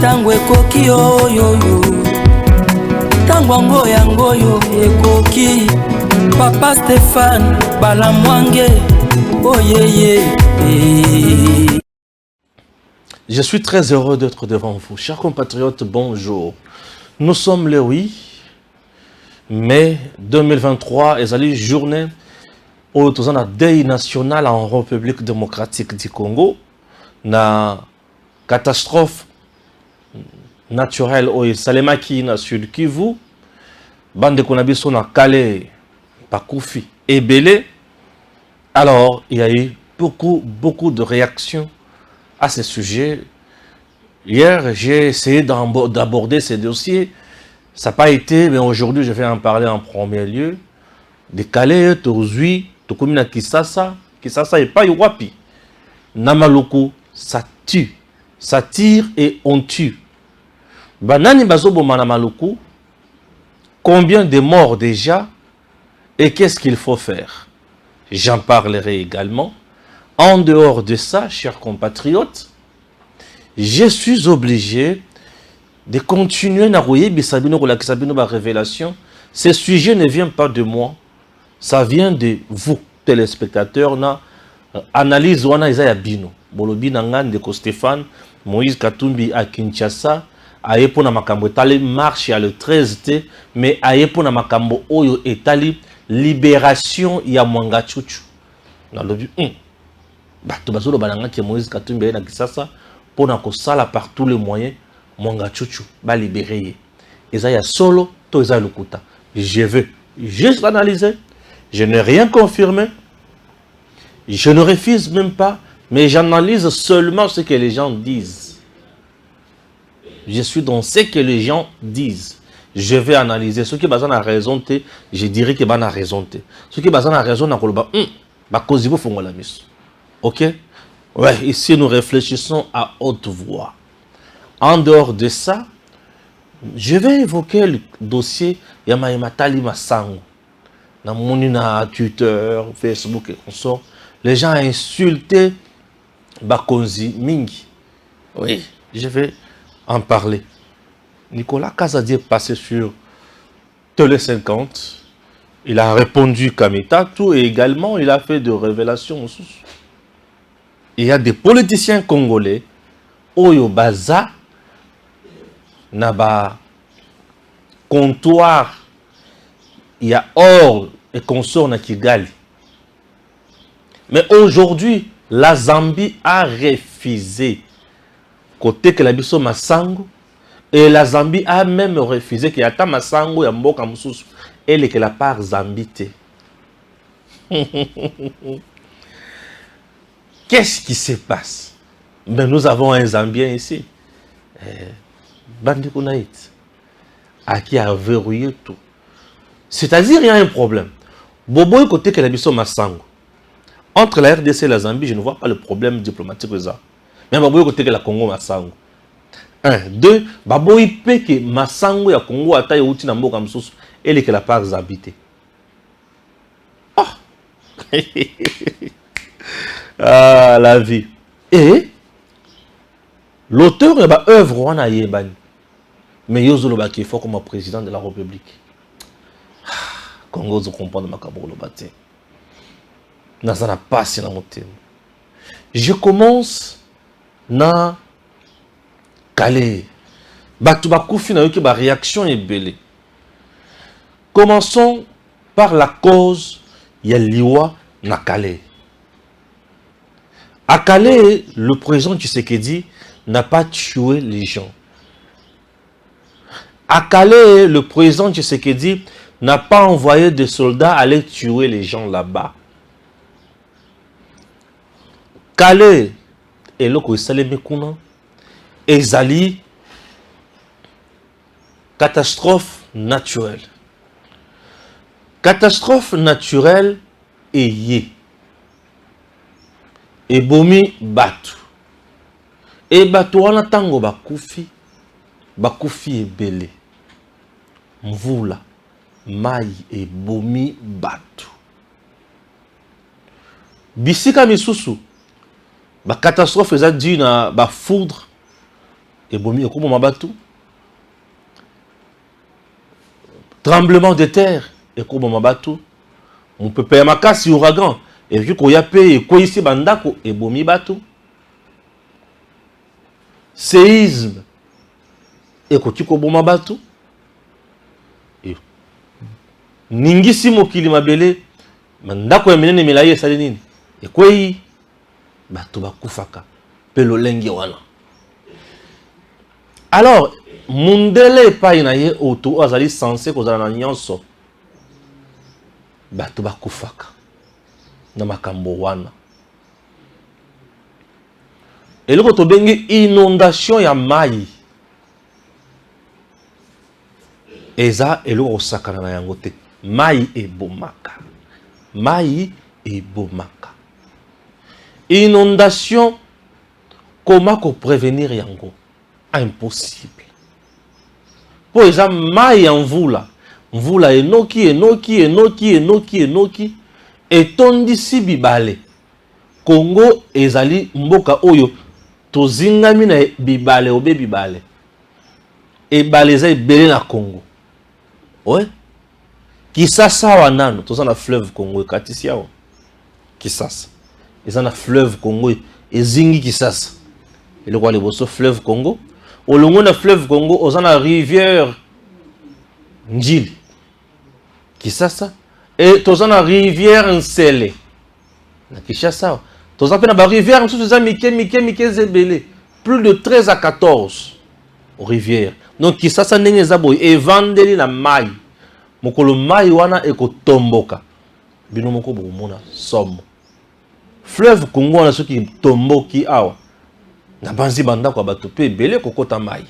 tango ekoki oyoyo tango yangoyo ekoki Papa Stéphane Balamwange oyeye. Je suis très heureux d'être devant vous. Chers compatriotes, bonjour. Nous sommes le 8 mai 2023 et c'est la journée où nous avons un deuil national en République démocratique du Congo. Na catastrophe naturelle au Salemaki na Sud Kivu. Bande Konabiso na Calais, Pakoufi et Belé. Alors, il y a eu beaucoup de réactions à ce sujet. Hier, j'ai essayé d'aborder ces dossiers. Ça n'a pas été, mais aujourd'hui, je vais en parler en premier lieu. De Calais, Tozui, Tokomina Kisasa et pas Iwapi. Namaloko, ça tue. Ça tire et on tue. Banani Bazobo Manamaloko, combien de morts déjà et qu'est-ce qu'il faut faire? J'en parlerai également. En dehors de ça, chers compatriotes, je suis obligé de continuer à rouiller la révélation. Ce sujet ne vient pas de moi, ça vient de vous, téléspectateurs. Na analyse wana Isaiah Bino, Bolobi Nangan de Stéphane, Moïse Katumbi à Kinshasa, ayepo na makambo etali marche ya le 13T, mais ayepo na makambo oyo etali libération ya Mwanga Chuchu. Na lobi bato bazolo bananga ki Moïse Katumbi na Kisasa pona ko sala par tous les moyens Mwanga Chuchu ba libérer. Ezaya solo to ezaya lukuta. Je veux juste analyser. Je n'ai rien confirmé. Je ne refuse même pas, mais j'analyse seulement ce que les gens disent. Je suis dans ce que les gens disent. Je vais analyser. Ce qui est basé na raison, je dirais que c'est na raison. Ce qui est basé na raison, na koloba, cause vous font la mise. Ok? Ouais, ici nous réfléchissons à haute voix. En dehors de ça, je vais évoquer le dossier Yamaïmatali Massango. Dans mon Twitter, Facebook et consorts, les gens ont insulté Bakonzi Mingi. Oui, je vais en parler. Nicolas Kazadi est passé sur Télé 50. Il a répondu Kamita tout et également il a fait des révélations. Il y a des politiciens congolais, Oyo Baza, Naba, comptoir, il y a or et consort na Kigali. Mais aujourd'hui, la Zambie a refusé côté que la biso Massango et la Zambie a même refusé qu'il y a ta Massango ya mboka mususu et que la part Zambie. Qu'est-ce qui se passe? Ben, nous avons un Zambien ici, Bandi Kunaït, à qui a verrouillé tout. C'est-à-dire il y a un problème. Bobo côté que la biso Massango. Entre la RDC et la Zambie, je ne vois pas le problème diplomatique de ça. Mais Bobo côté que la Congo Massango. 1, 2, Babo ipe que Massango ya Congo ata yauti na mboka msusu et que la part Zambie. Ah. Ah, la vie. Et l'auteur de l'œuvre wana yebani. Mais yozolo ba ki faut comme président de la République. Congo zo comprendre makambo lo baté. Nazana passe na motem. Je commence na Calais. Batu bakufi na yoki ba réaction ebele. Commençons par la cause ya liwa na Calais. À Calais, le président Tshisekedi n'a pas tué les gens. À Calais, le président Tshisekedi n'a pas envoyé des soldats aller tuer les gens là-bas. Calais et le Salemi-Kuna, Ezali, catastrophe naturelle. Catastrophe naturelle et yé. Et bomi batu. Et batu wana tango bakufi ebele. Mvula, mai et bomi batu. Bisika misusu, ba catastrophe eza dû na ba foudre et bomi eko mabatu. Tremblement de terre eko mabatu. On peut payer ma casse ouragan et puis qu'on y a payé quoi ici bandako et bomi batu. Séisme eko tiko boma batu. Et ningisi mokili mabele mandako ya minene milaye sali nini e kwei bato bakufaka pelo lengi wana. Alors mundele pa ina ye auto azali censé kozala na nyonso bato bakufaka na makambo wana. Eloko to bengi inondation ya mai eza eloko sakana na yango te. Mai ebomaka. Mai ebomaka. Inondation, comment qu'on prévenir yango? Impossible. Pour eza mai en mvula. Mvula enoki etondisi bibale. Congo ezali mboka oyo tozingami na bibale obe bibale. Ebale eza ebele na Congo. Ouais. Kisasa wanano, toza na fleuve Congo ekatisi yawo. Kisasa. Eza na fleuve Congo ezingi Kisasa. Eloko le boso fleuve Congo. Olongo na fleuve Congo oza na rivière Njili. Kisasa. Et toza na rivière Nsele. Na Kishasa. Toza pe na ba rivière msusu eza mike zebele. Plus de 13 à 14 rivières. Donc Kisasa ndenge eza boy evandeli na mai. Mokolo mai wana ekotomboka. Bino moko bokomona somo. Fleuve Congo wana soki tomboki awa. Na banzi bandako bato pe ebele kokota mai.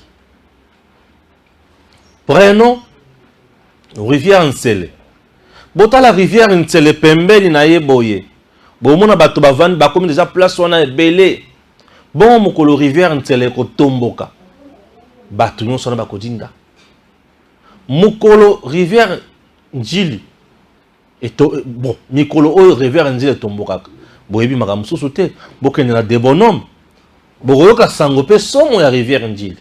Prenons rivière Nsele. Bota la rivière Nsele pembeni na ye boye. Bomona bato bavandi bakomi déjà place wana ebele. Bon mokolo rivière Nsele ekotomboka. Bato nyonso na bakodinda. Mokolo rivière Njili bon mikolo oyo rivière Njili tombokaka boyebi makambo susu te bokende na de bonhomme bokoyoka sango pe somo ya rivière Njili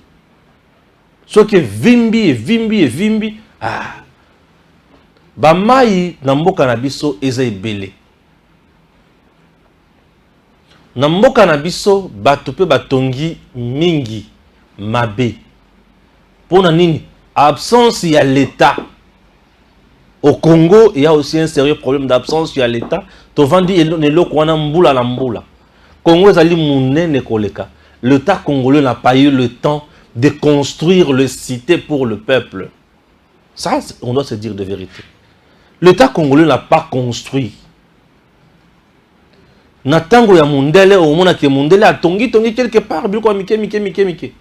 soki vimbi bamai na mboka na biso eza ebele. Na mboka na biso bato pe batongi mingi mabe. Pona nini? Absence ya l'État. Au Congo, il y a aussi un sérieux problème d'absence ya l'État. Tovandi neloko wana mbula la mbula. Congo ezali munene koleka. L'État congolais n'a pas eu le temps de construire le cité pour le peuple. Ça, on doit se dire de vérité. L'État congolais n'a pas construit. Na tango ya mundele o mona ke mundele atongi quelque part biloko mike.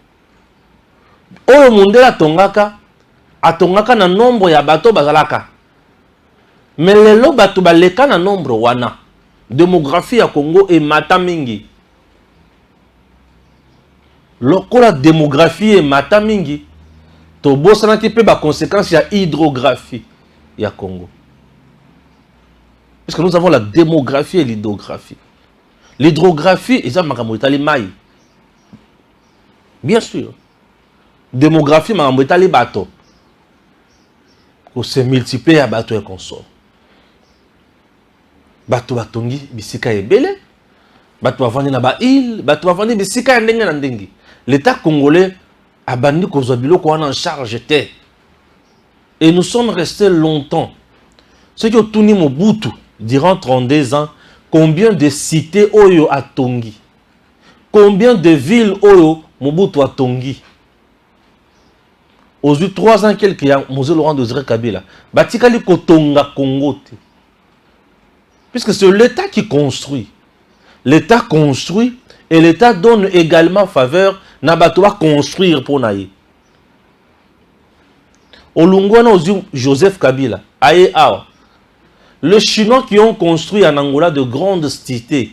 Oyo mundele atongaka na nombre ya bato bazalaka. Mais lelo bato baleka na nombre wana. Démographie ya Congo e mata mingi. Lokola démographie e mata mingi, to bosana ki pe ba conséquence ya hydrographie ya Congo. Parce que nous avons la démographie et l'hydrographie. L'hydrographie est un makambo etali mai. Bien sûr. Démographie makambo etali bato. Ko se multiplier ya bato et consort. Bato batongi bisika ebele. Bato bavandi na ba île, bato bavandi bisika ya ndenge na ndenge. L'État congolais a bandi kozwa biloko wana en charge te. Et nous sommes restés longtemps. Ceux qui ont tourné Mobutu durant 32 ans, combien de cités Oyo a tongi? Combien de villes Oyo Mobutu a tongi? Aux 3 ans quelques ans, Mosé Laurent Désiré Kabila, Batikali Kotonga Congo. Puisque c'est l'État qui construit. L'État construit et l'État donne également faveur na bato construire pour naïe. Olungwana ozu Joseph Kabila, aye awa. Les Chinois qui ont construit en Angola de grandes cités.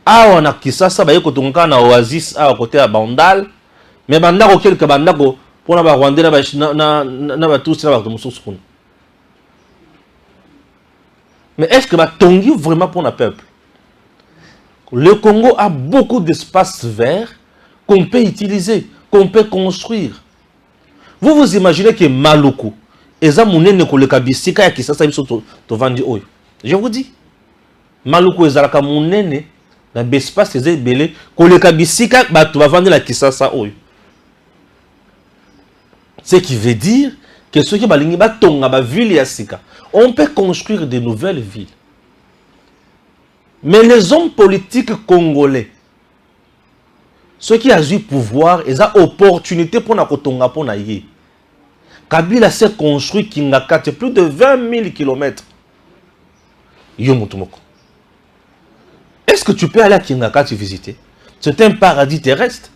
Awa na Kisasa baye kotonga na oasis awa côté à Bandal, mais bandako quelques bandako pour na ba Rwandais na ba tous na ba mususu. Mais est-ce que ba tongi vraiment pour le peuple? Le Congo a beaucoup d'espaces verts qu'on peut utiliser. qu'on peut construire. Vous vous imaginez que Maluku, eza munene koleka bisika ya Kisasa biso to vandi oyo. Je vous dis, Maluku ezalaka munene na bespace eza ebele koleka bisika bato va vendre la Kisasa oyo. Ce qui veut dire que ceux qui balingi batonga ba ville ya sika, on peut construire de nouvelles villes. Mais les hommes politiques congolais, ceux qui ont eu pouvoir, ils ont opportunité pour na kotonga pour na yé. Kabila s'est construit Kingakati plus de 20 000 km. Est-ce que tu peux aller à Kingakati visiter? C'est un paradis terrestre.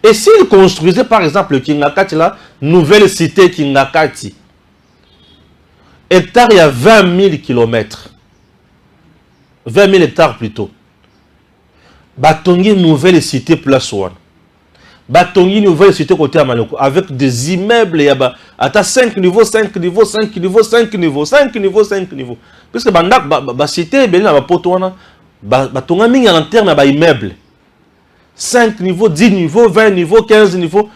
Et s'ils construisaient par exemple le Kingakati là, nouvelle cité Kingakati, hectare il y a 20 000 km. 20 000 hectares plutôt. Batongi nouvelle cité place one. Batongi nouvelle cité côté Amaloko avec des immeubles à 5 niveaux, 5 niveaux, 5 niveaux, 5 niveaux, 5 niveaux, 5 niveaux. Puisque la cité belle na poto batonga mingi en terme ba immeuble. 5 niveaux, 10 niveaux, 20 niveaux, 15 niveaux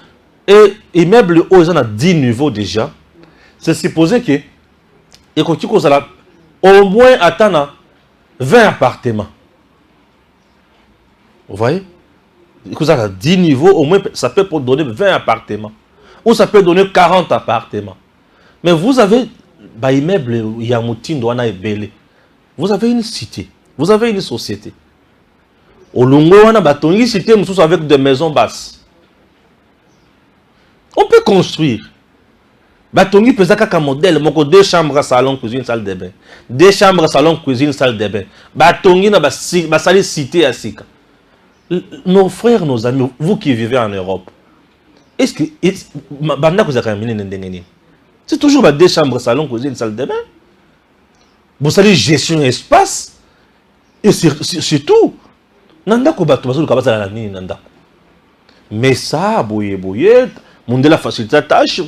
et immeuble ils ont 10 niveaux déjà. C'est supposé que et quand tu au moins attendre 20 appartements. Vous voyez? Vous avez 10 niveaux, au moins ça peut donner 20 appartements. Ou ça peut donner 40 appartements. Mais vous avez bah, immeuble Yamoutindo, vous avez une cité, vous avez une société. Au Longo, on a une cité avec des maisons basses. On peut construire. Batongi pesaka ka modèle moko 2 chambres salon cuisine salle de bain 2 chambres salon cuisine salle de bain batongi na basali cité à sika. Nos frères, nos amis, vous qui vivez en Europe, est-ce que c'est toujours 2 chambres salon cuisine salle de bain? Vous savez gestion espace et c'est tout. Nanda ko bato bazo kabasa la nini nanda. Mais ça boye monde la facilité tâche.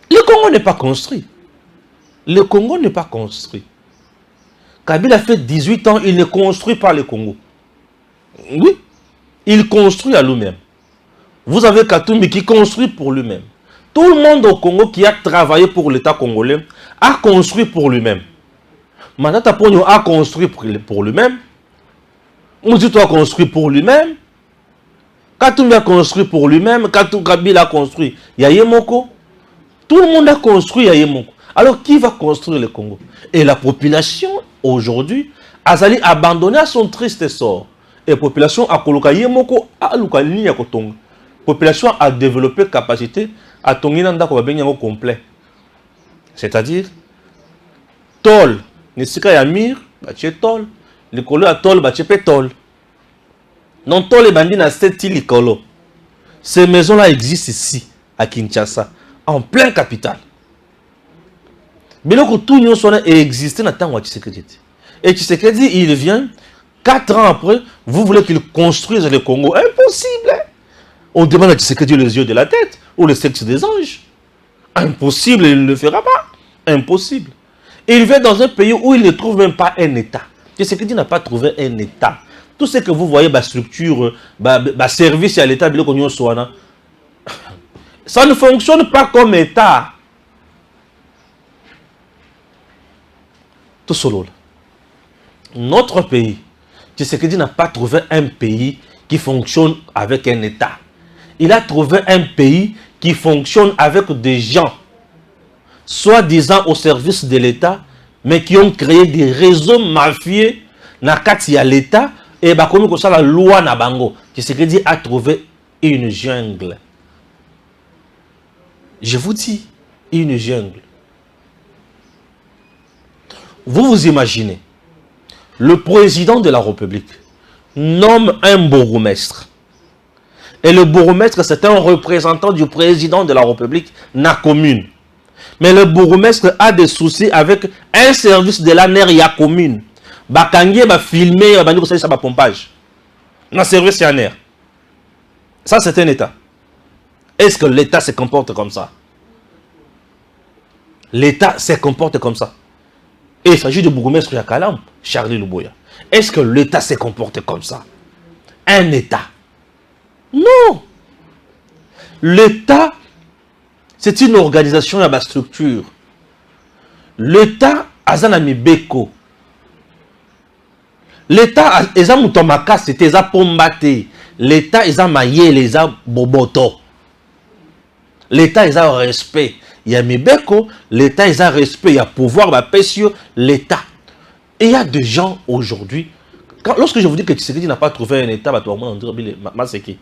Le Congo n'est pas construit. Le Congo n'est pas construit. Kabila fait 18 ans, il ne construit pas le Congo. Oui, il construit à lui-même. Vous avez Katumbi qui construit pour lui-même. Tout le monde au Congo qui a travaillé pour l'État congolais a construit pour lui-même. Manata Pogno a construit pour lui-même. Mouzito a construit pour lui-même. Katumbi a construit pour lui-même. Kabila a construit. Yayemoko. Tout le monde a construit Yayemoko. Alors qui va construire le Congo? Et la population aujourd'hui a abandonné à son triste sort. Et la population a coloqué Yayemoko à l'Ukalini Yakotonga. La population a développé capacité à Tonginanda complet. C'est-à-dire, Tol, Nisika Yamir, Baché Tol, le colo à Tol, Baché Pétol. Non, Tol et Bandi na Seti Likolo. Ces maisons-là existent ici, à Kinshasa. En plein capital. Mais là, tout le monde existé dans le temps où Tshisekedi. Et Tshisekedi, il vient, 4 ans après, vous voulez qu'il construise le Congo. Impossible. Hein? On demande à Tshisekedi les yeux de la tête ou le sexe des anges. Impossible, il ne le fera pas. Impossible. Il vient dans un pays où il ne trouve même pas un État. Tshisekedi n'a pas trouvé un État. Tout ce que vous voyez, structure, service à l'État, ça ne fonctionne pas comme État. Tout solo. Notre pays, Tshisekedi n'a pas trouvé un pays qui fonctionne avec un État. Il a trouvé un pays qui fonctionne avec des gens, soi-disant au service de l'État, mais qui ont créé des réseaux mafieux dans l'État et comme ça la loi na bango. Tshisekedi a trouvé une jungle. Je vous dis, une jungle. Vous vous imaginez, le président de la République nomme un bourgmestre. Et le bourgmestre, c'est un représentant du président de la République dans la commune. Mais le bourgmestre a des soucis avec un service de la NER, il y a commune. Bakangé va filmer, ça va pompage. Dans le service, il y a NER. Ça, c'est un État. Est-ce que l'État se comporte comme ça? L'État se comporte comme ça. Et il s'agit de bourgmestre Yakalam, Charlie Luboya. Est-ce que l'État se comporte comme ça? Un État? Non. L'État, c'est une organisation à ma structure. L'État, azana mibeko. L'État, eza mutomaka, c'était eza pombate. L'État, eza mayele, eza boboto. L'État, eza respect. Il y a mibeko, l'État, eza respect. Il y a pouvoir, bah, sur l'État. Et il y a des gens aujourd'hui, lorsque je vous dis que Tshisekedi n'a pas trouvé un État, bah, tout le monde va dire, c'est qui?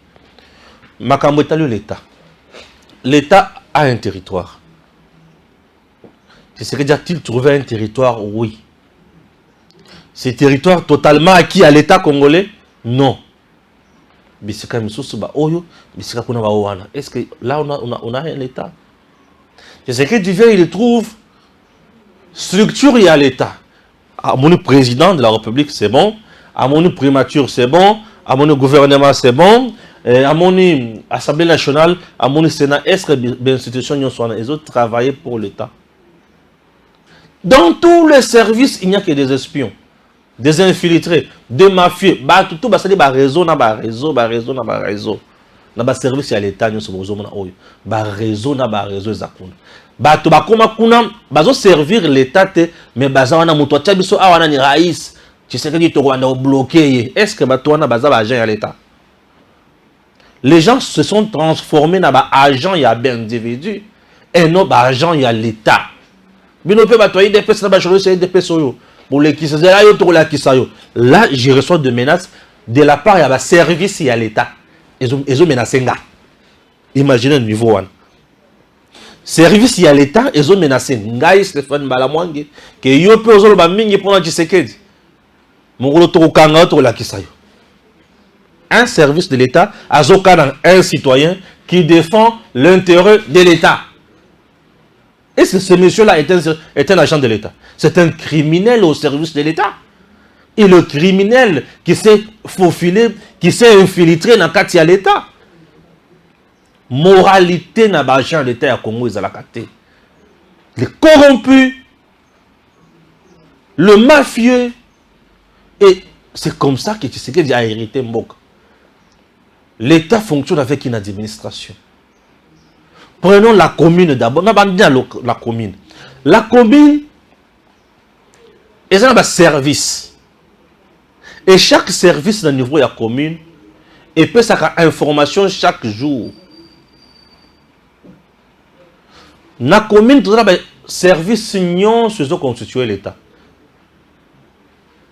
Makambo est l'État. L'État a un territoire. Tshisekedi a-t-il trouvé un territoire? Oui. Ce territoire totalement acquis à l'État congolais? Non. Est-ce que là on a un État? Tshisekedi vient, il trouve structure et à l'État. À mon président de la République, c'est bon. À mon primature, c'est bon. À mon gouvernement, c'est bon. À mon Assemblée nationale, à mon Sénat, est-ce que les institutions ont travaillé pour l'État? Dans tous les services, il n'y a que des espions, des infiltrés, des mafieux. Tout ça, c'est réseau, réseau. Dans service à l'État, nous sommes réseau, réseau. Bato bakoma kuna bazo servir l'État mais baza wana muto tia biso awana ni raïs Tshisekedi to wana bloqué. Est-ce que bato wana baza ba agent à l'État? Les gens se sont transformés dans ba agent ya individu et non ba agent ya l'État. Bino pe bato IDP na ba cholo c'est IDP soyo pour les qui se là yo to la kisayo. Là je reçois de menaces de la part ya ba service ya l'État. Ils menacé nga. Imaginez le niveau one. Service à l'État, ils ont menacé Ngai Stéphane Balamwange que yo pe ozolo ba mingi pona Tshisekedi. Mongolo to kanga to la kisayo. Un service de l'État azokana un citoyen qui défend l'intérêt de l'État. Est-ce que ce monsieur-là est un agent de l'État? C'est un criminel au service de l'État. Et le criminel qui s'est faufilé, qui s'est infiltré dans le l'État. Moralité n'a pas agent de l'État à Congo, ils ont la carte. Les corrompus, le mafieux, et c'est comme ça que Tshisekedi a hérité Mbok. L'État fonctionne avec une administration. Prenons la commune d'abord. La commune. La commune, ils ont un service. Et chaque service dans le niveau de la commune, et peut avoir information chaque jour. La commune, tout ça, service union sur ce constitué l'État.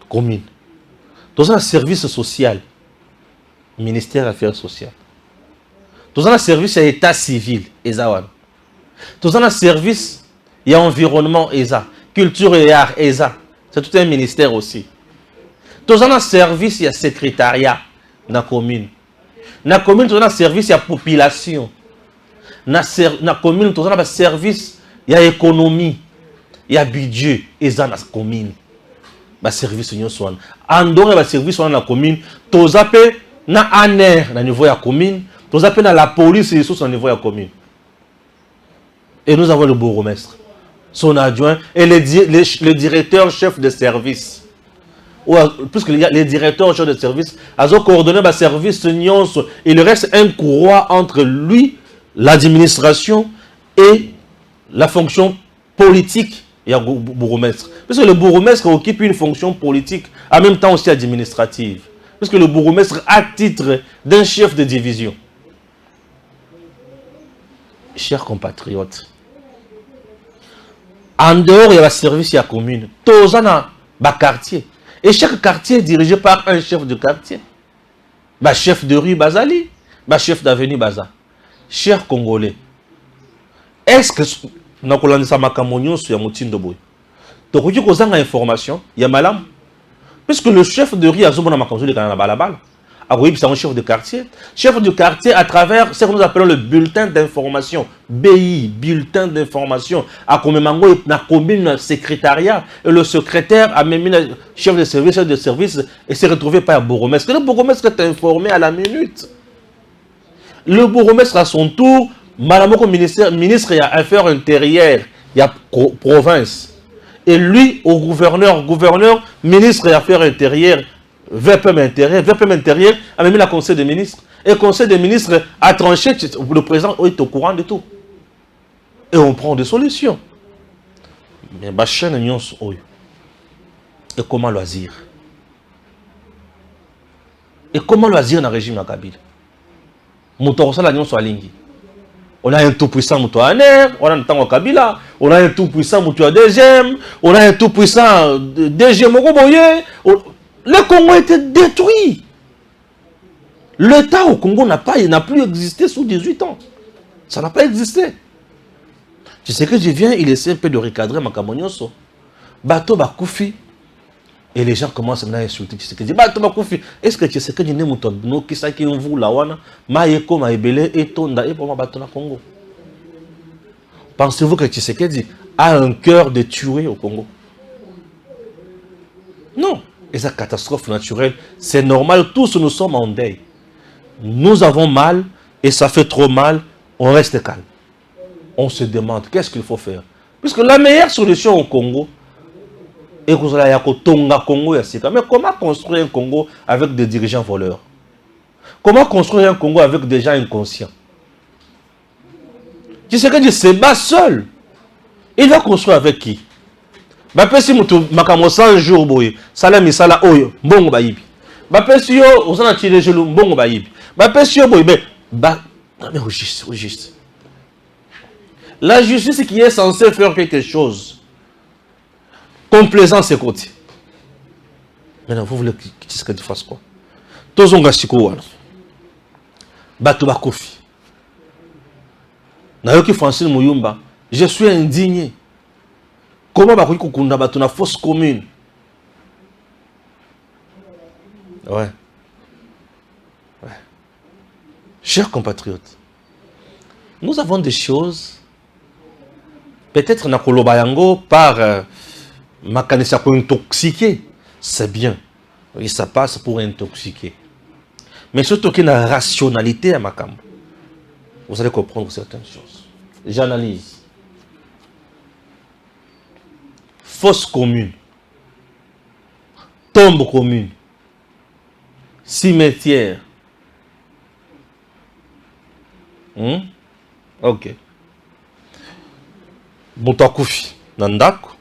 Commune. Tout ça, service social. Ministère des Affaires sociales. Tout ça, service à l'état civil. ESA. Tout ça, service et environnement. ESA. Culture et art. ESA. C'est tout un ministère aussi. Tout ça, service et secrétariat. Dans la commune. Dans la commune, tout ça, service et population. Dans la commune, tout ça, service, il y a économie, il y a budget, et ça dans la commune. Le service, il y a en dehors de service dans la commune, tout ça, il y a un air au niveau de la commune, tout ça, il y a la police et les au niveau de la commune. Et nous avons le bourgmestre, son adjoint et le directeur chef de service. Ou puisque les directeurs chefs de service, ils ont coordonné le service, il reste un courroie entre lui, l'administration et la fonction politique. Il y a le bourgmestre. Parce que le bourgmestre occupe une fonction politique, en même temps aussi administrative. Parce que le bourgmestre a titre d'un chef de division. Chers compatriotes, en dehors, il y a le service de la commune. Tous ont un quartier. Et chaque quartier est dirigé par un chef de quartier. Chef de rue Bazali, chef d'avenue Baza. Chers Congolais, est-ce que nous avons dit que sur Moutindo Boy? Donc, vous avez une information, il y a malam. Puisque le chef de rue a zobona makamzo de Kanana c'est un chef de quartier. Chef de quartier à travers ce que nous appelons le bulletin d'information. BI, bulletin d'information. À Komemango, na commune secrétariat. Et le secrétaire a même mis chef de service et s'est retrouvé par le bourgmestre. Le bourgmestre est informé à la minute. Le bourgmestre à son tour, Malamoko ministre des Affaires intérieures, il y a province. Et lui, au gouverneur, ministre des Affaires intérieures, VPM intérieur a mis la conseil des ministres. Et le conseil des ministres a tranché, le président est au courant de tout. Et on prend des solutions. Mais la chaîne est et comment loisir? Et comment loisir dans le régime de Kabila? On a un tout-puissant Moutouaner, on a un temps Kabila, on a un tout-puissant Moutoua deuxième, on a un tout-puissant DG Mogoboye. Le Congo a été détruit. L'État au Congo n'a plus existé sous 18 ans. Ça n'a pas existé. Tu sais que je viens, il essaie un peu de recadrer Makamonyoso. Bato Bakoufi. Et les gens commencent à insulter. Tu sais que Bato Bakoufi. Est-ce que tu sais que tu n'es pas no qui ça qui vous la wana maeko maebele et tonda et pour ma bato na Congo. Pensez-vous que Tshisekedi a un cœur de tuer au Congo? Non. Et cette catastrophe naturelle, c'est normal. Tous nous sommes en deuil. Nous avons mal et ça fait trop mal. On reste calme. On se demande qu'est-ce qu'il faut faire. Puisque la meilleure solution au Congo, et que la Tonga Congo, mais comment construire un Congo avec des dirigeants voleurs? Comment construire un Congo avec des gens inconscients? Tu sais que Dieu se bat seul. Il va construire avec qui? Bah, si mutu makamo 100 jours boye, salami sala oyo, mbongo bayibi. Bah, si yo, osana tire jelu, mbongo bayibi. Bah, si yo boye, bah, mais au juste. La justice qui est censée faire quelque chose. Complaisant ses côtés. Maintenant, vous voulez que tu fasses quoi? Tozonga siko Bato Bakofi. Nayoki Francine Mouyumba, je suis indigné. Comment Bakofi Kukunda Bato na fausse commune? Ouais. Chers compatriotes, nous avons des choses. Peut-être na kolobayango par makanisa pour intoxiquer, c'est bien. Oui, ça passe pour intoxiquer. Mais surtout qu'il y a une rationalité à Makambo. Vous allez comprendre certaines choses. J'analyse. Fosse commune. Tombe commune. Cimetière. Ok. Moutakufi. Nandako.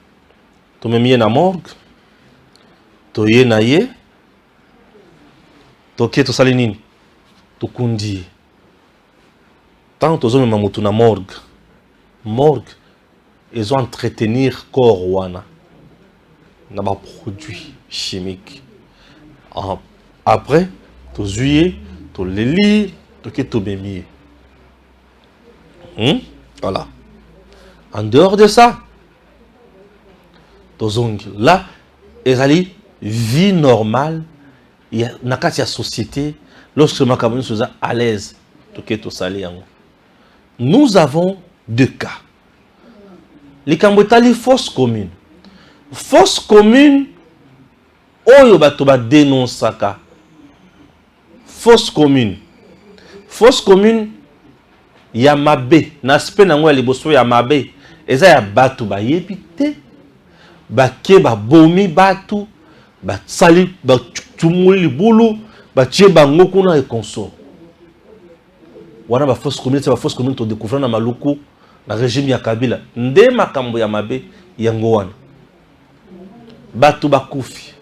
Tomemie na morgue. Toye na ye. Toke to salinini. Tokundi. Tant aux hommes mamutu na morgue. Morgue. Ils ont entretenir corps wana. Na ba produits chimiques. Après, to zuye, to leli, toke to memie. Voilà. En dehors de ça, là, ils vie normale, il y a une société, lorsque ma Cameroun se à l'aise, nous avons deux cas. Les Cambotali, fausse commune. Fausse commune, oyo batoba dénonce ça. Fausse commune. Fausse commune, Yamabe, n'aspect n'angwa liboso Yamabe, eza ya batu ba yepite. Bake ba bomi batu ba sali ba tumuli bulu ba tie bango kuna e consort wana ba fausse commune to découvrir na maluku na régime ya Kabila nde makambo ya mabe yango wana batu bakufi.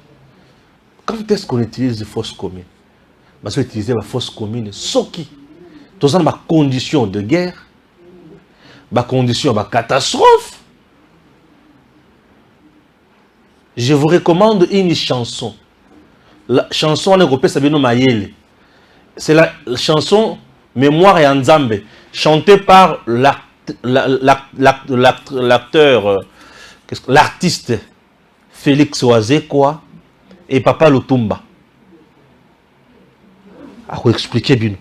Quand est-ce qu'on utilise fausse commune? Parce qu'on utilise la fausse commune soki tous en ma condition de guerre, ma condition de catastrophe. Je vous recommande une chanson. La chanson en européen, ça vient de Mayele. C'est la chanson Mémoire et Nzambe, chantée par l'acteur, l'artiste Félix Oazekwa et Papa Lutumba. À vous expliquer bien.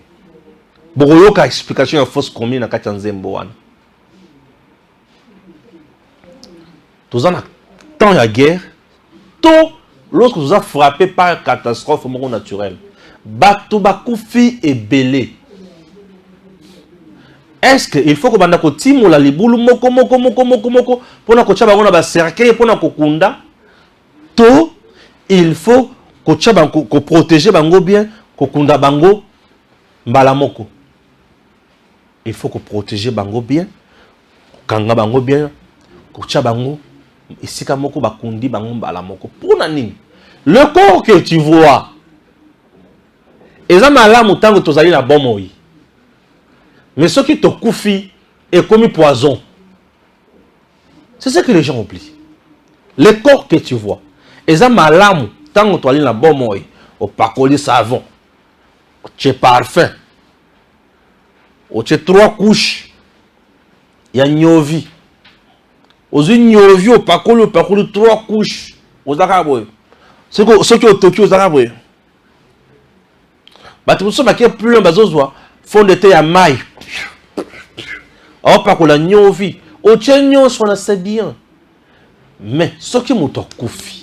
Bon, il explication de fausse commune à Katanzembo. Tous en temps de la guerre, tout lorsque vous êtes frappé par une catastrophe naturelle, bato bakufi et belé. Est-ce qu'il faut que vous timo la libulu moko pour na kocha bango na ba cercueil pour na kokunda? Tout il faut ko protéger bango bien, ko kunda bango mbalamoko. Il faut que protéger bango bien, kanga bango bien, ko tia bango isika moko bakundi bango mbalamoko. Pour nani? Le corps que tu vois, eza malamu tango tozali na bomoi. Mais ce qui te koufi est comme poison. C'est ce que les gens oublient. Le corps que tu vois, eza malamu tango tozali na bomoi, au pakoli savon, au parfum, au 3 couches, il y a nyovi. Aux nyovi au pakoli 3 couches, aux arabes. Ce qui au Tokyo aux arabes. Batu muso makie plus un bazozwa fond de thé à maille. Au pakoli nyovi, au chenyo sona c'est bien. Mais ce qui muto kufi,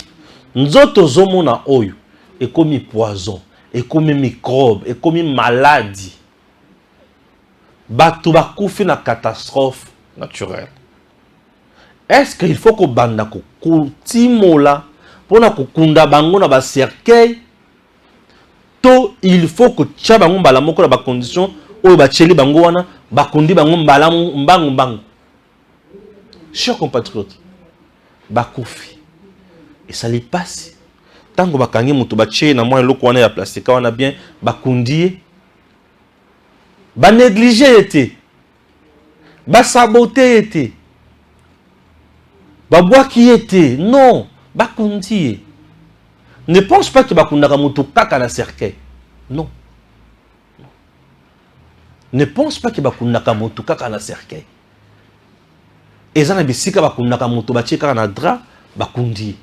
nzoto zomona oyo, et comme poison, et comme microbe, et comme maladie. Batu bakufi na catastrophe naturelle. Est-ce qu'il faut que banda ko kutimola pour na kukunda bango na ba cercueil? To il faut que tia bango mbala moko na ba condition oyo ba tcheli bango wana bakundi bango mbala mbangu mbangu. Chers compatriotes, bakufi et ça les passe. Tango bakangi mutu ba tcheli na mwa eloko wana ya plastique wana bien bakundi ba négliger été, ba saboter été. Babwa qui était, non, bakundi. Ne pense pas que bakunda kamutu kaka na cercueil. Non. Ne pense pas que bakunda kamutu kaka na cercueil. Ezana bisika bakunda kamutu batie kaka na drap bakundi.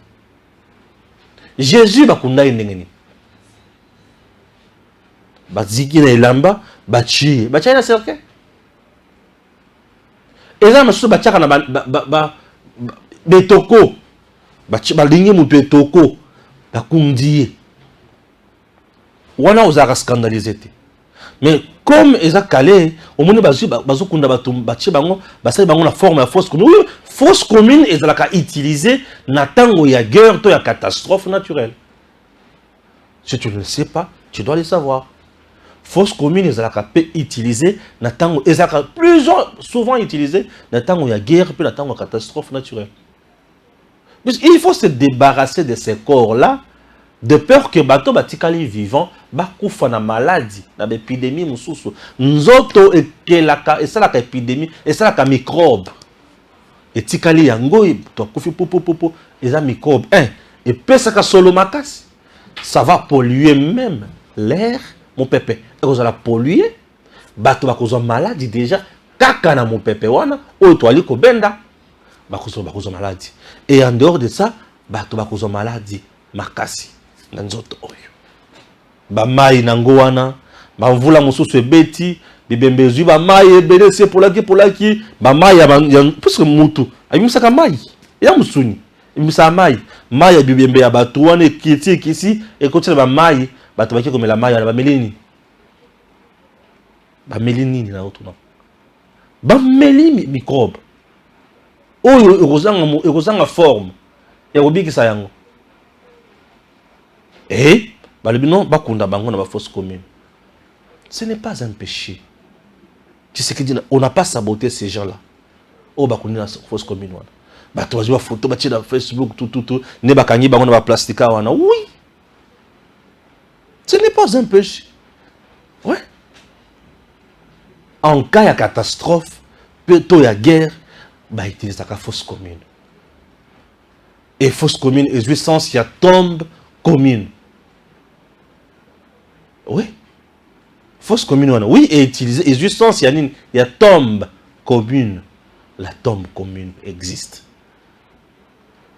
Jésus bakunda ndengeni. Baziki na elamba batie na cercueil. Ezana masusu batiaka na betoko balingi mutu etoko bakundi wana ozaka scandalisé. Mais comme eza calé au monde bazo kunda batie bango basali bango na forme ya fausse commune. Oui, fausse commune ezalaka utilisée na tango ya guerre to ya catastrophe naturelle. Si tu ne le sais pas, tu dois le savoir. Fausse commune ezalaka pe utilisée na tango ezalaka plusieurs souvent utilisée na tango ya guerre pe na tango ya catastrophe naturelle. Il faut se débarrasser de ces corps-là, de peur que bato batikali vivant, bakufa na maladie, na épidémie mususu. Nzoto ekelaka, et ça la épidémie, et ça la microbe. Et tikali yango, to kufi popo, et ça microbe. Et pesaka solo makasi, ça va polluer même l'air, mon pépé. Et vous allez polluer, bato bakozo maladie déjà, kaka na mon pépé wana, o toali ko benda. Bakozo maladie. Et en dehors de ça, bakozo maladie makasi na nzoto oyo. Ba mai nango wana, ba mvula mususu ebeti, bibembezu ba mai ebele se polaki, ba mai ya puisque mutu, ayimusaka mai, ya musuni. Imisa mai ya bibembe ya batu wana kisi et continue ba mai, bato baki komela mai ya ba melini. Ba melini na otuna. Ba melini microbe. Oyo ekozanga forme ekobikisa yango. Et balibino bakunda bango na ba fausse commune. Ce n'est pas un péché. Tu sais que on n'a pas saboté ces gens-là. Oh bakundi na fausse commune wana. Bato bazwa photo batie na Facebook tout ne bakangi bango na ba plastika wana. Oui. Ce n'est pas un péché. Ouais. En cas de catastrophe, plutôt il y a guerre, bah utilise la fausse commune. Et fausse commune, et du sens, il y a tombe commune. Oui. Fausse commune, oui, et utiliser, et du sens, il y a tombe commune. La tombe commune existe.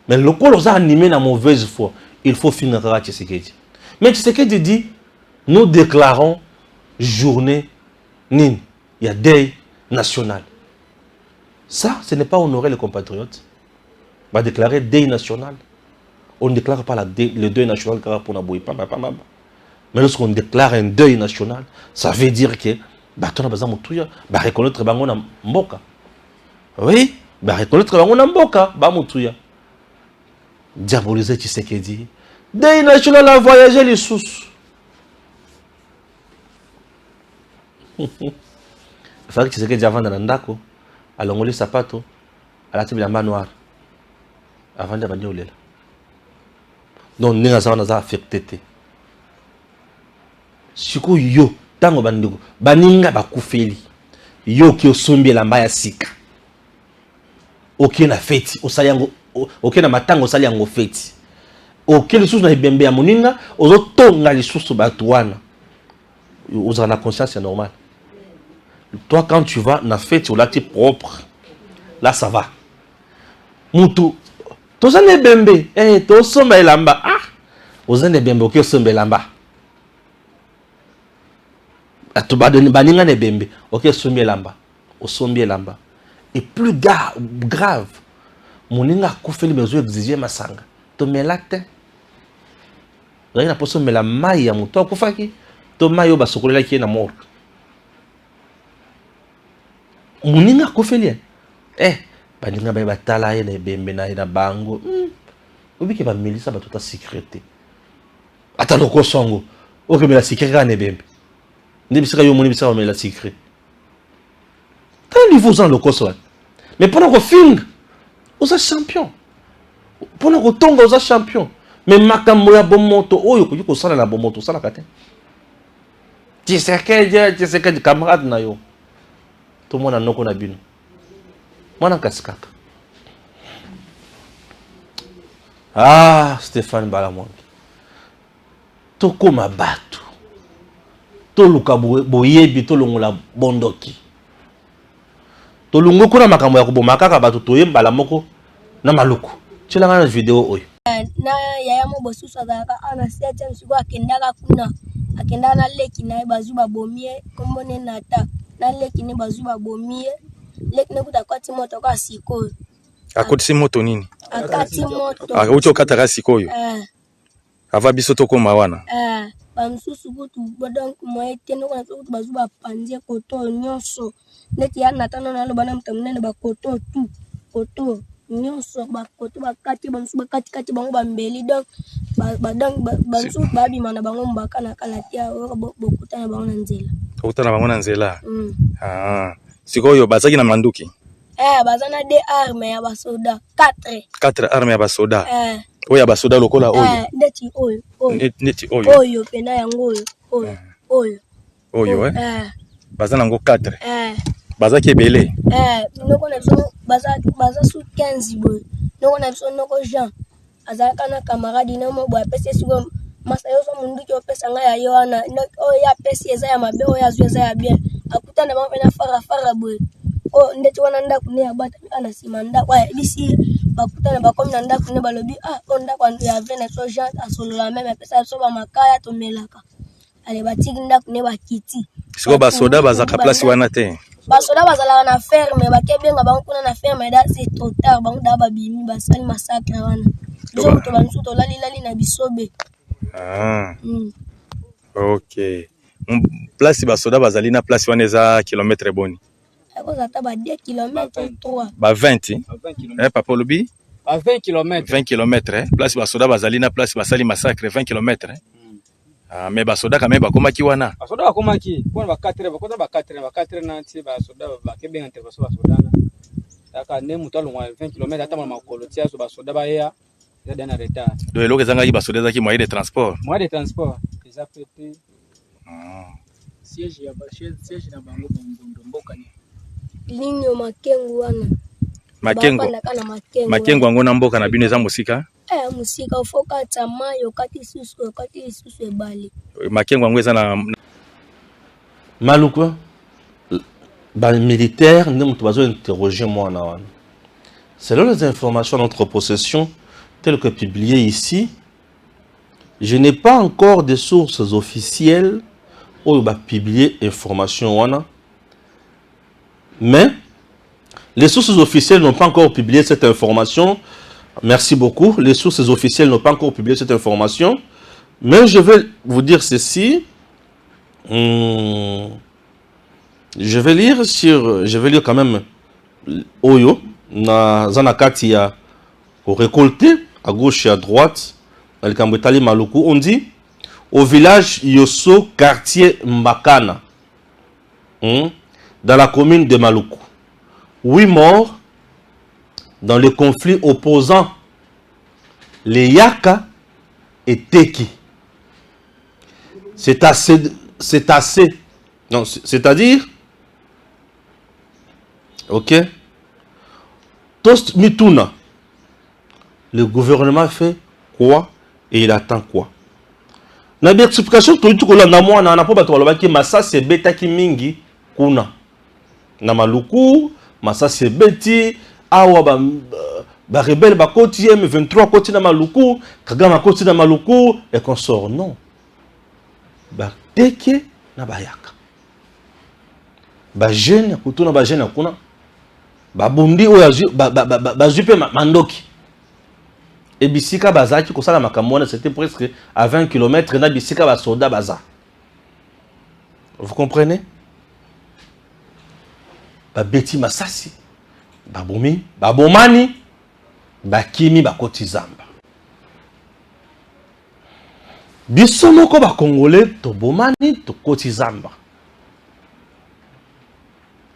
Mais le coup, on a animé la mauvaise foi. Il faut finir à Tshisekedi. Mais Tshisekedi dit, nous déclarons journée NIN. Il y a deuil national. Ça, ce n'est pas honorer les compatriotes. On va déclarer deuil national. On ne déclare pas le deuil national car pour n'abouiller pas. Mais lorsqu'on déclare un deuil national, ça veut dire que on a besoin de reconnaître bango mboka. Oui, reconnaître bango mboka ba mutuya. Diaboliser Tshisekedi, Dès national a voyagé les sous. Il fallait que tu sais que tu as vendu dans Ndako, à l'ongoli sapato, à la table de la noire, avant de venir au lait. Donc, nous avons affecté. Si vous yo, tango bandiko, baninga bakufeli, yo ki osombi la mbaya sika. Ok na feti, osali yango, ok na matango osali yango feti. Ok lisusu na ebembe ya moninga, ozo tonga lisusu batu wana. Ozala na conscience, c'est normal. Toi, quand tu vas na fête, là, tu es propre. Là, ça va. Moutou. Toza ne bembe. Eh, to somba elamba. Ah. Oza ne bembe, ok, somba elamba. To baninga ne bembe. Ok, somba elamba. O somba elamba. Et plus grave. Moninga koufeli besoin exiger masanga. To melate. Rien na poso mela mai ya muto akufaki. To mayo basokolela ki na mort. Moninga kofeli baninga ba batala ye na bembe na bango obiki ba milisa ba tota sécurité ata loko songo oke la sécurité na bembe ndebisika yo moni bisa ba la sécurité tant niveau dans loko so mais pendant que film oza champion pendant que tonga oza champion mais makambo ya bomoto oyo ko sala na bomoto sala kate tu sais que camarade na yo tout le monde a noko na bino. Moi na kaskaka. Ah, Stéphane Balamwang. Toko mabatu. To luka boyebi to longola bondoki. To lungo kuna makambo ya kubomaka ka batu to yembala moko na maluku. Chela ngana video oyo. Na yaya mo bosusu azaka ana siacha msigo akendaka kuna. Akenda na leki na bazuba bomie kombone nata. Na leki ne bazuba bomie leki ne kutakwati moto kwa sikoyo akoti moto nini akati moto ucho kataka sikoyo ava biso toko mawana bamsusu kutu bodonk moete no kana kutu bazuba panzie koto nyonso neti ya natana na loba na mtamnene bakoto tu koto nyonso bakoto bakati bamsusu bakati kati bango bambeli donc bamsusu babi mana bango mbaka na kalatia bokuta na bango na nzela utana bango na nzela sikoyo bazaki na manduki bazana de armes ya basoda 4 armes ya basoda oyo ya basoda lokola oyo neti oyo pena yango oyo bazana ngo 4 bazaki ebele noko na biso baza su 15 boy noko na biso noko Jean azalaka na camarade na mo boy apesi siko masa yo so mundu ki opesa nga ya yoana oyo ya pesi eza ya mabe oyo azu eza ya bien akutana ba pena fara boy ndeti wana ndaku ne abata ana sima ndaku bisi bakutana bakomi na ndaku ne balobi onda kwa ya vene so Jean asolola même apesa so ba makaya to melaka ale batiki ndaku ne bakiti siko basoda bazaka place wana te basoda bazala na ferme bakebenga bango kuna na ferme da c'est trop tard bango da babimi basali massacre wana zo to bansu to lali na bisobe ok place basoda bazali na place wana eza kilometre boni akozata ba 2 km 3 ba 20 papa lobi ba 20 km place basoda bazali na place basali massacre 20 km mais basoda quand même bakomaki wana basoda bakomaki pona ba 4 ba4 na nti basoda bakebenga intervention basoda na taka ne mutu alongwa 20 km ata ma makolo tia so basoda ba ya dans retard do eloko ezangaki basoda ezaki moyen de transport eza pété siège na bango bombondo mboka ni linyo makengu wana makengo yango na mboka na bino eza mosika musika ufoka tamayo kati susu ebali makengo yango eza na maluku ba militaire ne mutu bazo interroger moi na wana selon les informations à notre possession telles que publiées ici je n'ai pas encore de sources officielles où va publier information wana mais les sources officielles n'ont pas encore publié cette information. Merci beaucoup. Les sources officielles n'ont pas encore publié cette information. Mais je vais vous dire ceci. Je vais lire quand même Oyo. Zanakati a récolté à gauche et à droite. le Kambetali Maluku, on dit au village Yosso, quartier Mbakana, dans la commune de Maluku. 8 morts dans le conflit opposant les Yaka et Teki. C'est-à-dire, ok, Tost Mituna, le gouvernement fait quoi et il attend quoi? Na explication tout ko na moi na po bato baloba ki masa se beta ki mingi kuna na Maluku masa se beti awa ba rebelle ba koti M23 koti na Maluku Kagama koti na Maluku et consort non ba teke na bayaka ba jeune kutuna ba jeune kuna ba bundi oya ba jupe mandoki. Et Bissika Baza qui la Makamona, c'était presque à 20 km na Bissika Basoda Baza. Vous comprenez? Ba Beti Masasi, Babomi, Babomani, Bakimi Bakoti Zamba. Bisomoko ba Congolais, to Bomani, to Koti Zamba.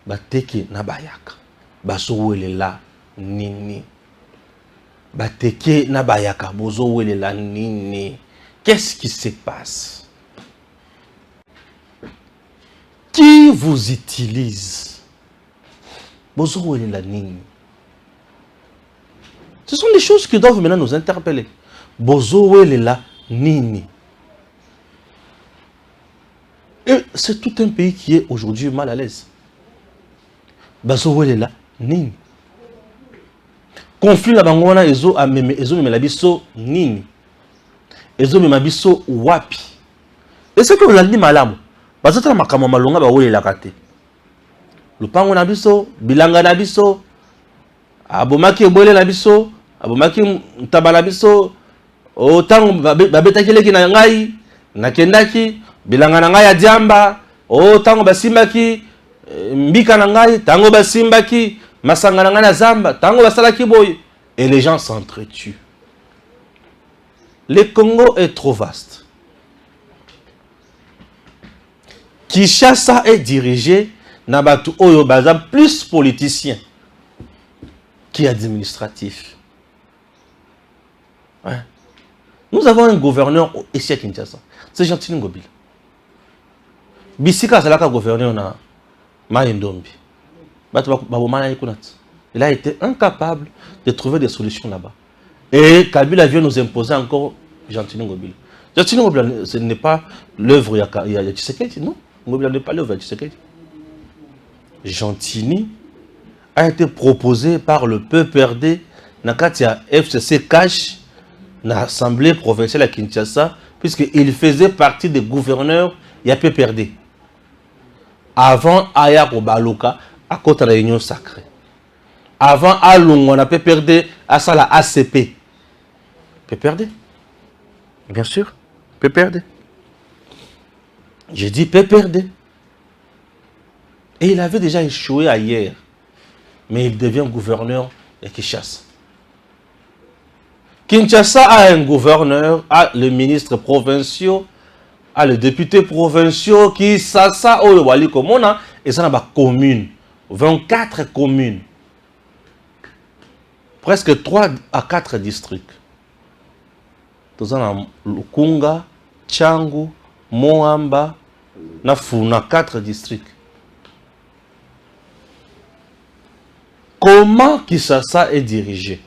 Bateki na Bayaka. Basowele la nini. Bateke na bayaka bozo wele la nini. Qu'est-ce qui se passe? Qui vous utilise? Bozo wele la nini. Ce sont des choses qui doivent maintenant nous interpeller. Bozo wele la nini. Et c'est tout un pays qui est aujourd'hui mal à l'aise. Bozo wele la nini. Conflit la bangona ezo me la biso nini. Ezo me mabiso wapi. Et ce que vous avez dit malamu. Parce que la makama malonga ba wole la kate. Lupango na biso, bilanga na biso, abomaki ebole na biso, abomaki ntaba biso, o tango babeta keleki na ngai, nakendaki, bilanga na ngai ya diamba, o tango basimbaki, mbika na ngai, tango basimbaki, masanga na zamba, tango basalaki boy, et les gens s'entretuent. Le Congo est trop vaste. Kinshasa est dirigé Nabatu Oyo Baza plus politicien qu'administratif. Ouais. Nous avons un gouverneur ici à Kinshasa. C'est Jean-Tini Ngobila. Bisika Zalaka gouverneur na Mayendombi. Il a été incapable de trouver des solutions là-bas. Et Kabila vient nous imposer encore Jean-Tini Ngobila. Jean-Tini Ngobila, ce n'est pas l'œuvre de Tshisekedi, non. Ngobila n'est pas l'œuvre de Tshisekedi. Jean-Tini a été proposé par le PPRD dans le FCC Cash, dans l'Assemblée provinciale à Kinshasa, puisqu'il faisait partie des gouverneurs de PPRD. Avant Ayako Baloka, à côté de la réunion sacrée. Avant Alung, on a PPRD à ça la ACP. PPRD. Bien sûr, PPRD. J'ai dit PPRD. Et il avait déjà échoué ailleurs. Mais il devient gouverneur de Kinshasa. Kinshasa a un gouverneur, a le ministre provincial, a le député provincial qui sasa au wali komona et ça n'a pas commune. 24 communes. Presque 3 à 4 districts. Nous avons Lukunga, Tchangu, Moamba, Nafuna, 4 districts. Comment Kinshasa est dirigé?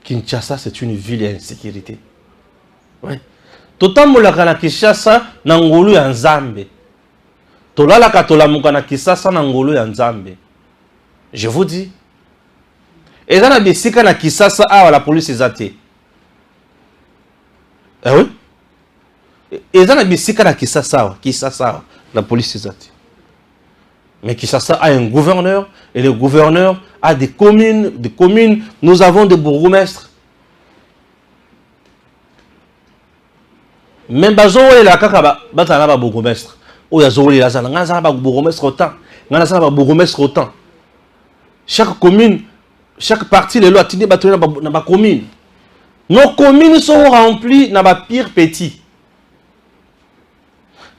Kinshasa, c'est une ville d'insécurité. Oui. Totambo la kana Kinshasa, nangolu ya Nzambe. Tolala katolamuka na Kinshasa, nangolu ya Nzambe. Je vous dis. Et dans la bisika na Kinshasa, la police est athée. Eh oui? Et dans la bisika na Kinshasa, la police est athée. Mais Kinshasa a un gouverneur, et le gouverneur a des communes, nous avons des bourgmestres. Même bazo la kaka batana ba bourgmestre. O ya zo la zana ngana ba bourgmestre autant, ngana sana ba bourgmestre autant. Chaque commune, chaque partie les lois tini batona na ba commune. Nos communes sont remplies dans les pire petits.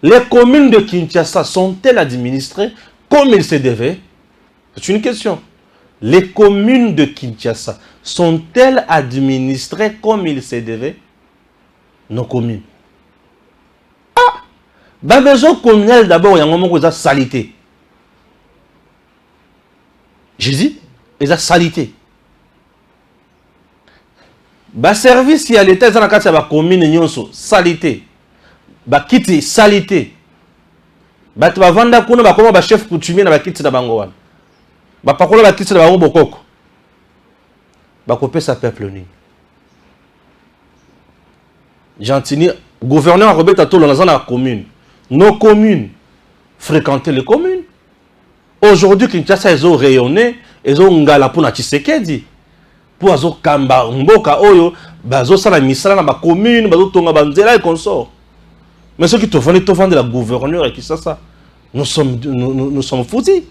Les communes de Kinshasa sont-elles administrées comme il se devait? C'est une question. Les communes de Kinshasa sont-elles administrées comme il se devait? Nos communes. Ah! Bah, besoin communal d'abord, il y a un moment où il y a salité. Je dis, il y a salité. Bah, service, il y a l'État, il y a la commune, il y a salité. Bah, kiti, salité. Bah, tu vas vendre kuna ba koma ba chef coutumier na ba kiti na bango wana. Ba pakola ba kiti na bango bokoko. Ba kopé sa peuple ni. Gentini, gouverneur a rebelle tato dans la commune. Nos communes fréquenter les communes. Aujourd'hui Kinshasa ils ont rayonné, ils ont ngala pour na Tshisekedi. Pour azo kamba mboka oyo bazo sala misala na ba commune, bazo tonga banzela et consort. Mais ceux qui te vendent la gouverneure et qui ça, nous sommes foutus.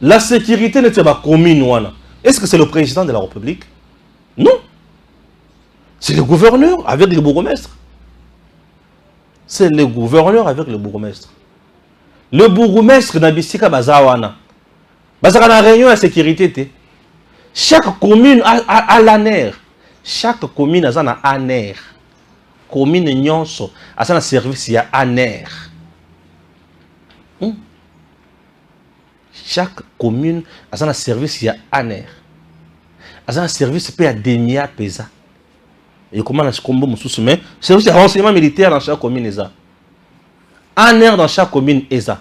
La sécurité n'était pas commune. Est-ce que c'est le président de la République? Non. C'est le gouverneur avec le bourgmestre. C'est le gouverneur avec le bourgmestre. Le bourgmestre n'a pas bazawana. Bazaka na réunion de sécurité. Chaque commune a l'ANER. Chaque commune a un ANER. Commune nyonso a un service, il y a ANER. Chaque commune a un service, il y a ANER. A un service peut être DEMIA PESA. Et comment on a ce combo moussous mais service de renseignement militaire dans chaque commune ESA. ANER dans chaque commune ESA.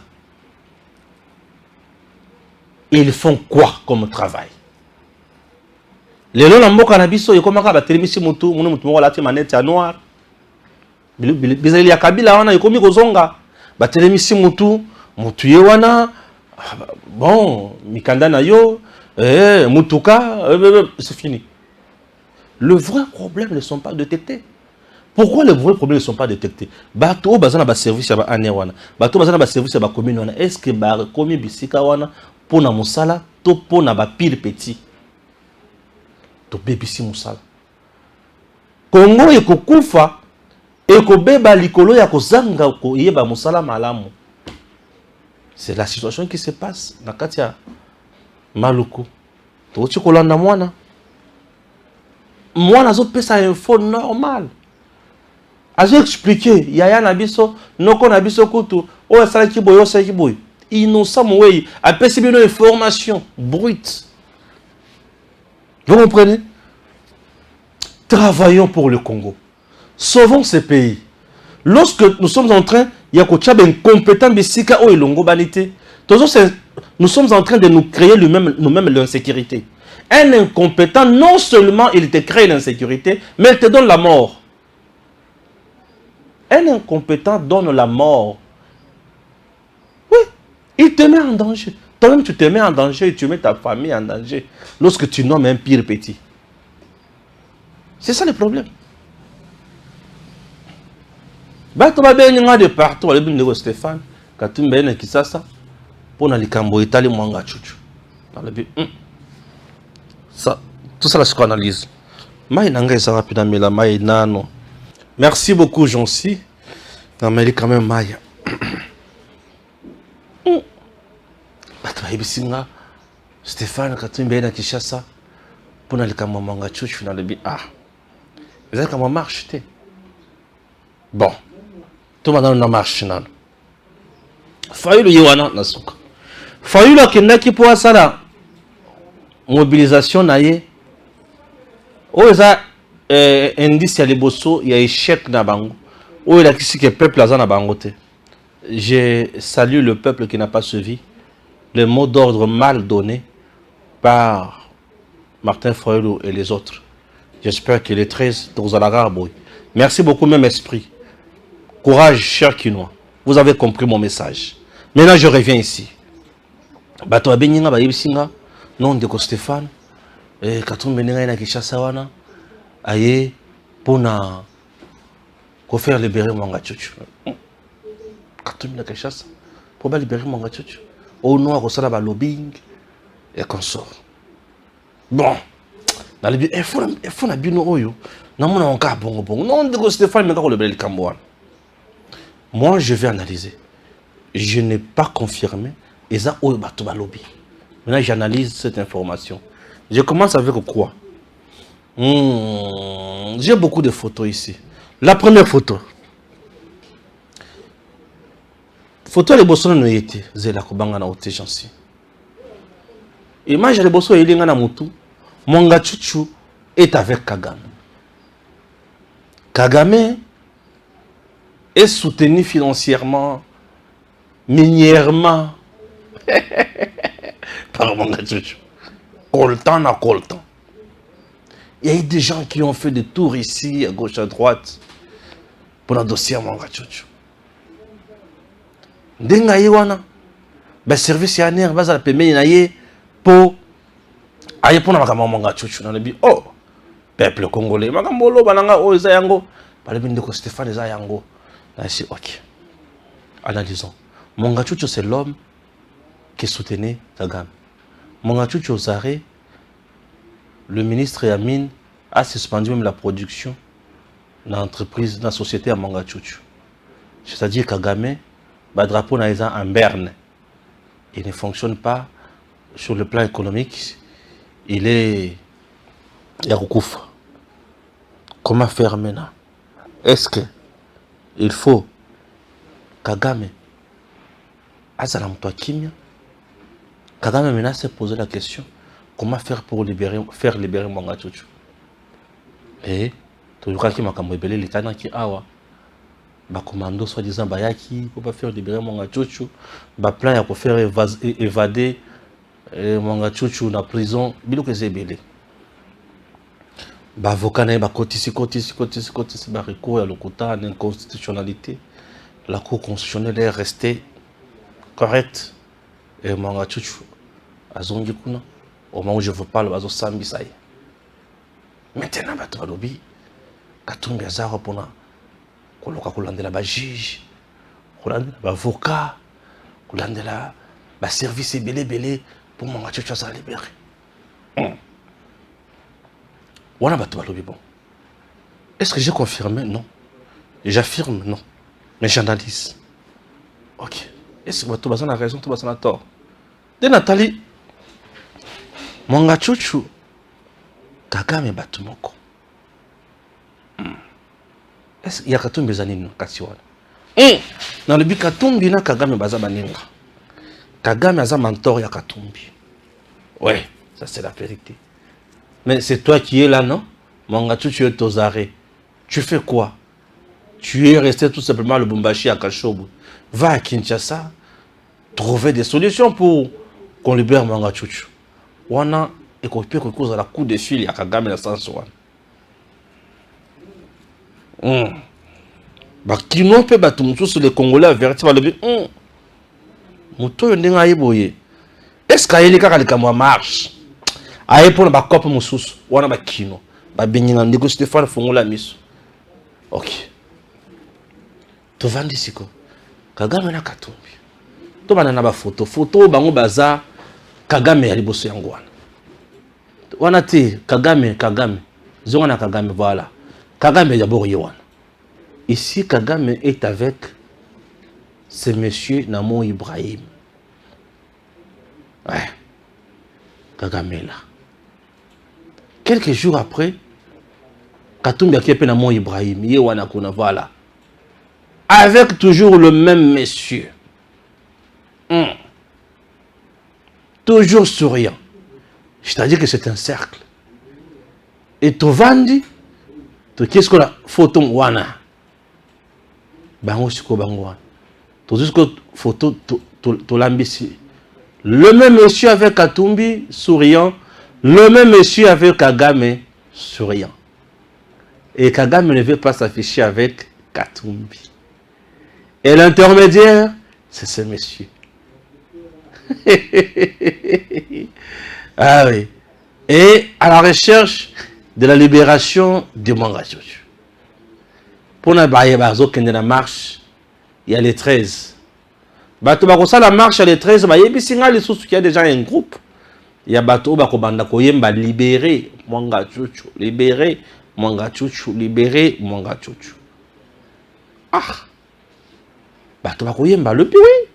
Et ils font quoi comme travail? Les gens qui ont cannabis, ils commencent à téléviser mutu, mutu wala te manette ya noir. Bizali ya kabila wana ikomi kozonga. Ba téléviser mutu, mutu ye wana. Bon, mikanda na yo, mutuka, c'est fini. Le vrai problème ne sont pas détectés. Pourquoi les vrais problèmes ne sont pas détectés? Bato bazana ba service ya ba ane wana. Bato bazana ba service ya ba commune wana. Est-ce que ba komi bisika wana pona musala to pona ba pile petit? To bebisi musala. Kongo ekokufa ekobeba likolo ya kozanga ko yeba musala malamu. C'est la situation qui se passe dans Katia Maluku. To ti kolanda mwana. Mwana zo pesa info normal. Azo expliquer yaya na biso noko na biso kutu o sala ki boyo sala ki boy. Innocent moué a pesi bino information brute. Vous comprenez? Travaillons pour le Congo. Sauvons ce pays. Lorsque nous sommes en train, il y a un compétent bisika ou elongo banité. Nous sommes en train de nous créer nous-mêmes l'insécurité. Un incompétent, non seulement il te crée l'insécurité, mais il te donne la mort. Un incompétent donne la mort. Oui, il te met en danger. Toi-même, tu te mets en danger et tu mets ta famille en danger lorsque tu nommes un pire petit. C'est ça le problème. Bah, tu vas bien de partout, les bins de Stéphane, quand tu m'as dit ça, pour les cambo italiens, moi, ça, tout ça, la psychanalyse. Merci beaucoup, Jonsi. Mais quand même, Maya. Stéphane, quand tu m'as dit ça, pour les cambo manga chuchu, dans le bi. Ah, vous avez comment marche, bon. Tout le monde marche. Fayu Yowana Nasuka. Fayu la Kenaki pour ça mobilisation naie. Oza indice ya liboso ya échec na bango. O la kisi que peuple azana bangote. Je salue le peuple qui n'a pas suivi le mot d'ordre mal donné par Martin Fayulu et les autres. J'espère que les 13 dans la merci beaucoup même esprit. Courage, cher Kinois. Vous avez compris mon message. Maintenant, je reviens ici. Bato abenyinga ba yibisinga non de Stéphane et katum beninga na Kinshasa wana aye pona ko faire libérer Mwanga Chuchu. Katum na Kinshasa pour ba libérer Mwanga Chuchu. Au nom ko sala ba lobbying et consort. Bon, Dans le il faut na bino oyo. Non, mon encore bon bon. Non, de Stéphane, mais quand le bel Cambouan. Moi, je vais analyser. Je n'ai pas confirmé. Et ça, oyo bato balobi. Maintenant, j'analyse cette information. Je commence avec quoi? J'ai beaucoup de photos ici. La première photo. Photo les bossons no yete. Zela kobanga na ote jansi. Image les bossons yelinga na mutu. Monga Chuchu est avec Kagame. Kagame est soutenu financièrement, minièrement par Monga Chuchu. Coltan à Coltan. Il y a eu des gens qui ont fait des tours ici, à gauche, à droite, pour un dossier à Monga Chuchu. Denga Iwana, ben service yaner, basa la peme inaye pour aye pour na makama Monga Chuchu na lebi oh peuple congolais makambolo bananga o eza yango balebi ndeko Stéphane eza yango na si OK. Analysons. Monga Chuchu c'est l'homme qui soutenait Kagame. Monga Chuchu aux arrêts, le ministre Yamine a suspendu même la production dans l'entreprise, dans la société à Monga Chuchu. C'est-à-dire Kagame, le drapeau en berne. Il ne fonctionne pas sur le plan économique. Il est Yaroukouf. Comment faire maintenant? Est-ce que il faut Kagame Azalam toi Kimia? Kagame maintenant s'est posé la question comment faire pour libérer Monga Chuchu? Et toujours quand il m'a cambré l'État qui awa. Ba commando soi-disant bayaki pour pas faire libérer Monga Chuchu, ba plan pour faire évader Monga Chuchu na prison, biloko ezebele. Ba avocat na ba kotisi ba recours à l'okota en inconstitutionnalité. La Cour constitutionnelle est restée correcte et Monga Chuchu azongi kuna au moment où je vous parle bazo sambisa. Maintenant ba to lobi katumbi azaro pona kulandela ba juge, kulandela ba avocat, kulandela ba service belé pour Monga Chuchu à libérer. Voilà bato balobi bon. Est-ce que j'ai confirmé? Non. J'affirme non. Mais j'analyse. OK. Est-ce que bato bazana raison, tout bazana tort? De Nathalie Monga Chuchu Kagame bato moko. Est-ce qu'il y a Katumbi Zanino Kasiwana? Dans le but Katumbi na Kagame baza baninga. Kagame aza mentor ya Katumbi. Ouais, ça c'est la vérité. Mais c'est toi qui es là, non? Monga Chuchu est aux arrêts. Tu fais quoi? Tu es resté tout simplement à Lubumbashi à Kashobu. Va à Kinshasa trouver des solutions pour qu'on libère Monga Chuchu. Wana et qu'on peut cause à la coup de fil à Kagame la Sansoane. Qui n'ont pas battu sur les Congolais avertis par le but. Mouto yondenga yeboye. Est-ce qu'il y a des marche? Aye pour la coupe moussous. Wana ba kino. Ba benyina ndeko Stéphane fongola miso. OK. To vandi siko. Kagame na Katumbi. To banana ba photo bango baza Kagame ya liboso yango wana. Wana te Kagame. Zonga na Kagame voilà. Kagame d'abord Yohan. Ici, Kagame est avec ce monsieur Namo Ibrahim. Ouais. Kagame est là. Quelques jours après, Katumbi a kiepé Namo Ibrahim. Yohan Akuna, voilà. Avec toujours le même monsieur. Toujours souriant. C'est-à-dire que c'est un cercle. Et Tovandi, qu'est-ce qu'on a? Photo wana. Bango siko bango wana. Tout ce que photo to lambisi. Le même monsieur avec Katumbi souriant, le même monsieur avec Kagame souriant. Et Kagame ne veut pas s'afficher avec Katumbi. Et l'intermédiaire, c'est ce monsieur. Ah oui. Et à la recherche de la libération de Monga Chuchu. Pour la marche, il y a les 13. La marche, il y a les 13, il y a déjà un groupe. ya bato bakobanda koyemba libérer Mwanga Chuchu, libérer Mwanga Chuchu, libérer Mwanga Chuchu. Ah, bato bakoyemba le oui,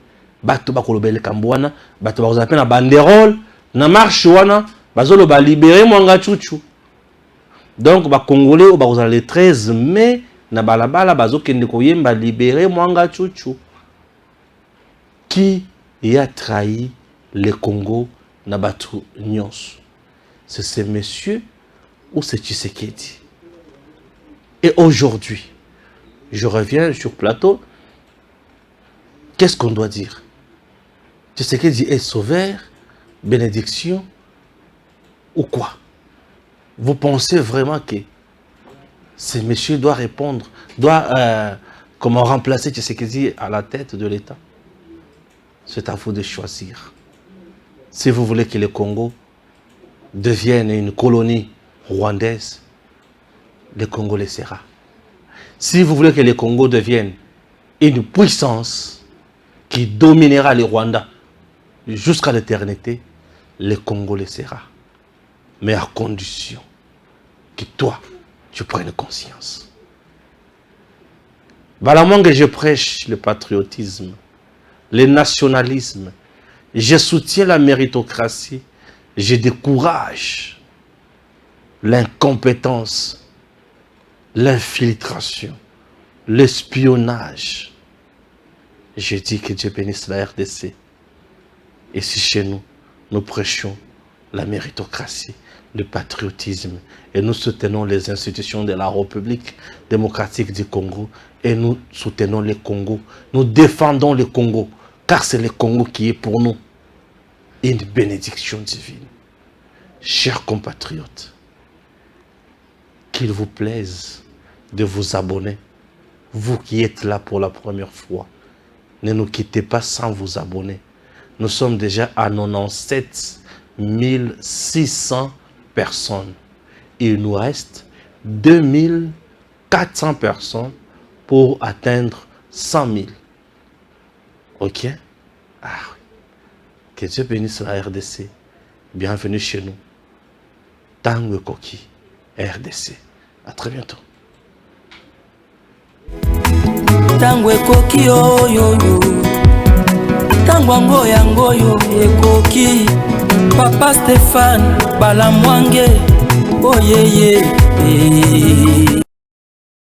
bato bakolobele kambwana, bato bakozapena na banderole na marche wana, bazolo ba libérer Mwanga Chuchu. Donc ba Congolais bakozala le 13 mai na balabala bazokende koyemba libérer Mwanga Chuchu. Qui a trahi le Congo na batu nyonso? C'est ce monsieur ou c'est Tshisekedi? Et aujourd'hui, je reviens sur plateau. Qu'est-ce qu'on doit dire? Tshisekedi est sauveur, bénédiction ou quoi? Vous pensez vraiment que ce monsieur doit répondre, doit comment remplacer Tshisekedi à la tête de l'État? C'est à vous de choisir. Si vous voulez que le Congo devienne une colonie rwandaise, le Congo le sera. Si vous voulez que le Congo devienne une puissance qui dominera le Rwanda jusqu'à l'éternité, le Congo le sera. Mais à condition que toi, tu prennes conscience. Voilà moi que je prêche le patriotisme, le nationalisme. Je soutiens la méritocratie. Je décourage l'incompétence, l'infiltration, l'espionnage. Je dis que Dieu bénisse la RDC. Et si chez nous, nous prêchons la méritocratie, le patriotisme, et nous soutenons les institutions de la République démocratique du Congo, et nous soutenons le Congo, nous défendons le Congo, car c'est le Congo qui est pour nous une bénédiction divine. Chers compatriotes, qu'il vous plaise de vous abonner. Vous qui êtes là pour la première fois, ne nous quittez pas sans vous abonner. Nous sommes déjà à 97 600 personnes. Il nous reste 2400 personnes pour atteindre 100 000. Ok? Ah oui. Que Dieu bénisse la RDC. Bienvenue chez nous. Tango Koki, RDC. À très bientôt. Tango Koki, oh yo yo. Tango yango yo ekoki. Papa Stéphane Balamwange, oh yeah yeah.